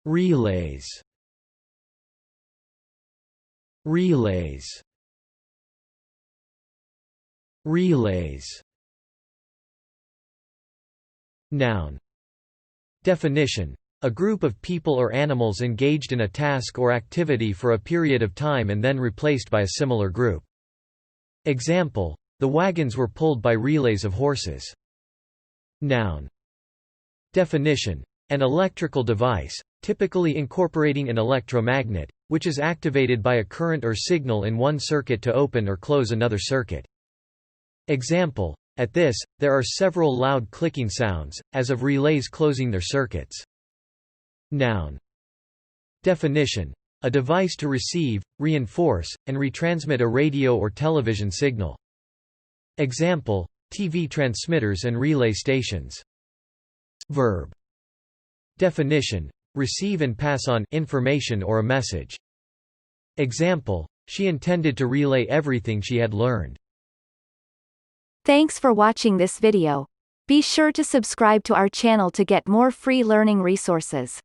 relays, relays, relays. Noun. Definition: a group of people or animals engaged in a task or activity for a period of time and then replaced by a similar group. Example: the wagons were pulled by relays of horses. Noun. Definition: an electrical device, typically incorporating an electromagnet, which is activated by a current or signal in one circuit to open or close another circuit. Example: at this, there are several loud clicking sounds, as of relays closing their circuits. Noun. Definition: a device to receive, reinforce, and retransmit a radio or television signal. Example: TV transmitters and relay stations. Verb. Definition: receive and pass on information or a message. Example: she intended to relay everything she had learned. Thanks for watching this video. Be sure to subscribe to our channel to get more free learning resources.